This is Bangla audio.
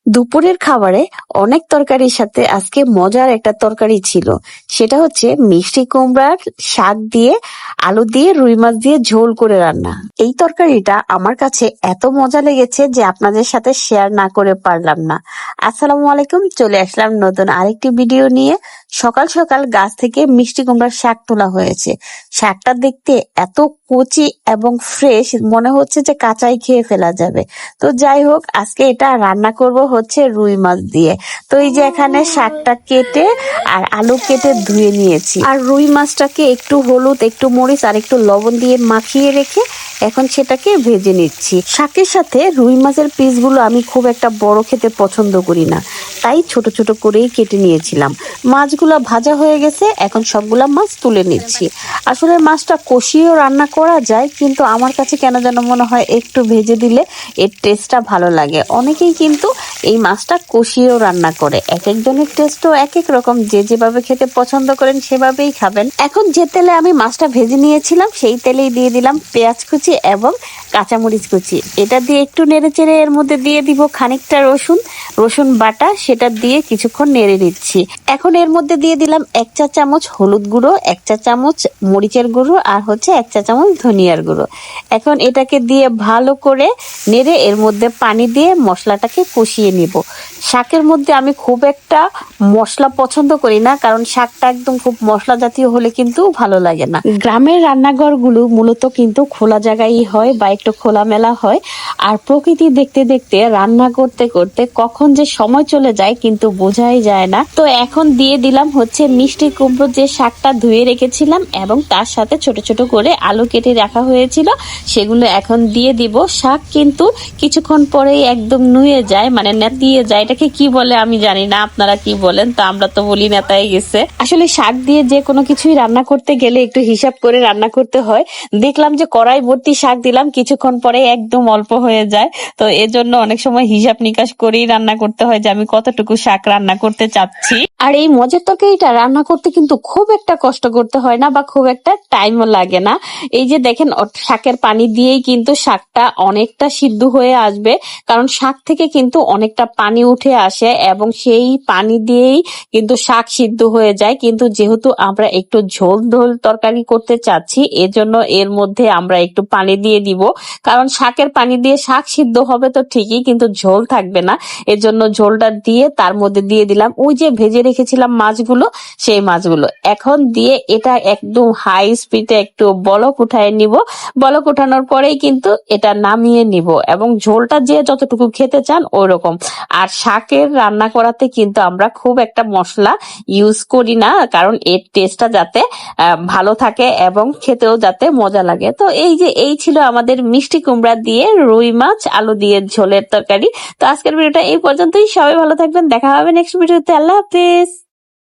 দুপুরের খাবারে অনেক তরকারির সাথে আজকে মজার একটা তরকারি ছিল। সেটা হচ্ছে মিষ্টি কুমড়ার শাক দিয়ে আলু দিয়ে রুই মাছ দিয়ে ঝোল করে রান্না। এই তরকারিটা আমার কাছে এত মজা লেগেছে যে আপনাদের সাথে শেয়ার না করে পারলাম না। আসসালামু আলাইকুম, চলে আসলাম নতুন আরেকটি ভিডিও নিয়ে। সকাল সকাল গাছ থেকে মিষ্টি কুমড়ার শাক তোলা হয়েছে। শাকটা দেখতে এত কচি এবং ফ্রেশ, মনে হচ্ছে যে কাঁচাই খেয়ে ফেলা যাবে। তো যাই হোক, আজকে এটা রান্না করব হচ্ছে রুই মাছ দিয়ে। তো এই যে এখানে শাকটা কেটে আর আলু কেটে ধুয়ে নিয়েছি, আর রুই মাছটাকে একটু হলুদ, একটু মরিচ আর একটু লবণ দিয়ে মাখিয়ে রেখে এখন সেটাকে ভেজে নিচ্ছি। শাকের সাথে রুই মাছের পিসগুলো আমি খুব একটা বড় খেতে পছন্দ করি না, তাই ছোট ছোট করেই কেটে নিয়েছিলাম। মাছগুলো ভাজা হয়ে গেছে, এখন সবগুলা মাছ তুলে নিচ্ছি। আসলে মাছটা কষিয়েও রান্না করা যায়, কিন্তু আমার কাছে কেন যেন মনে হয় একটু ভেজে দিলে এর টেস্টটা ভালো লাগে। অনেকেই কিন্তু এই মাছটা কষিয়েও রান্না করে, এক একজনের টেস্টও এক এক রকম, যে যেভাবে খেতে পছন্দ করেন সেভাবেই খাবেন। এখন যে তেলে আমি মাছটা ভেজে নিয়েছিলাম সেই তেলেই দিয়ে দিলাম পেঁয়াজ কুচি এবং কাঁচামরিচ কুচি। এটা দিয়ে একটু নেড়ে চেড়ে এর মধ্যে দিয়ে দিব খানিকটা রসুন বাটা, সেটা দিয়ে কিছুক্ষণ নেড়ে নিচ্ছি। এখন এর মধ্যে দিয়ে দিলাম 1 চা চামচ হলুদ গুঁড়ো, 1 চা চামচ মরিচের গুঁড়ো আর হচ্ছে 1 চা চামচ ধনিয়ার গুঁড়ো। এখন এটাকে দিয়ে ভালো করে নেড়ে এর মধ্যে পানি দিয়ে মশলাটাকে কষিয়ে নিব। শাকের মধ্যে আমি খুব একটা মশলা পছন্দ করি না, কারণ শাকটা একদম খুব মশলা জাতীয় হলে কিন্তু ভালো লাগে না। গ্রামের রান্নাঘরগুলো মূলত কিন্তু খোলা জায়গায় হয় বা একটু খোলামেলা হয়, আর প্রকৃতি দেখতে দেখতে রান্না করতে করতে কখন যে সময় চলে যায় কিন্তু বোঝাই যায় না। তো এখন দিয়ে দিলাম হচ্ছে মিষ্টি কুমড়ো, যে শাকটা ধুয়ে রেখেছিলাম এবং তার সাথে ছোট ছোট করে আলু কেটে রাখা হয়েছিল, সেগুলো এখন দিয়ে দিব। শাক কিন্তু কিছুক্ষণ পরেই একদম নুয়ে যায়, মানে নেতিয়ে যায়। এটাকে কি বলে আমি জানি না, আপনারা কি বলেন? তো আমরা তো বলি নেতায় গেছে। আসলে শাক দিয়ে যে কোনো কিছুই রান্না করতে গেলে একটু হিসাব করে রান্না করতে হয়। দেখলাম যে কড়াই ভর্তি শাক দিলাম, কিছুক্ষণ পরে একদম অল্প হয়ে যায়। তো এজন্য অনেক সময় হিসাব নিকাশ করেই রান্না করতে হয় যে আমি কতটুকু শাক রান্না করতে চাচ্ছি। আর এই মজার তরকারিটা রান্না করতে কিন্তু খুব একটা কষ্ট করতে হয় না বা খুব একটা টাইমও লাগে না। এই যে দেখেন, শাকের পানি দিয়েই কিন্তু শাকটা অনেকটা সিদ্ধ হয়ে আসবে, কারণ শাক থেকে কিন্তু অনেকটা পানি উঠে আসে এবং সেই পানি দিয়েই কিন্তু শাক সিদ্ধ হয়ে যায়। কিন্তু যেহেতু আমরা একটু ঝোল ঝোল তরকারি করতে চাচ্ছি, এজন্য এর মধ্যে আমরা একটু পানি দিয়ে দিব, কারণ শাকের পানি দিয়ে শাক সিদ্ধ হবে তো ঠিকই, কিন্তু ঝোল থাকবে না। এজন্য ঝোলটা দিয়ে তার মধ্যে দিয়ে দিলাম ওই যে ভেজে রেখেছিলাম মাছগুলো, সেই মাছগুলো এখন দিয়ে এটা একদম হাই স্পিডে একটু বলক উঠায় নিব। বলক উঠানোর পরেই কিন্তু এটা নামিয়ে নিব, এবং ঝোলটা যে যতটুকু খেতে চান ওই রকম। আর শাকের রান্না করাতে কিন্তু আমরা খুব একটা মশলা ইউজ করি না, কারণ এর টেস্টটা যাতে ভালো থাকে এবং খেতেও যাতে মজা লাগে। তো এই ছিল আমাদের মিষ্টি কুমড়া দিয়ে রুই মাছ আলু দিয়ে ঝোলের তরকারি। তো আজকের ভিডিওটা এই পর্যন্তই। সবাই ভালো থাকবেন, দেখা হবে নেক্সট ভিডিওতে। আল্লাহ হাফেজ।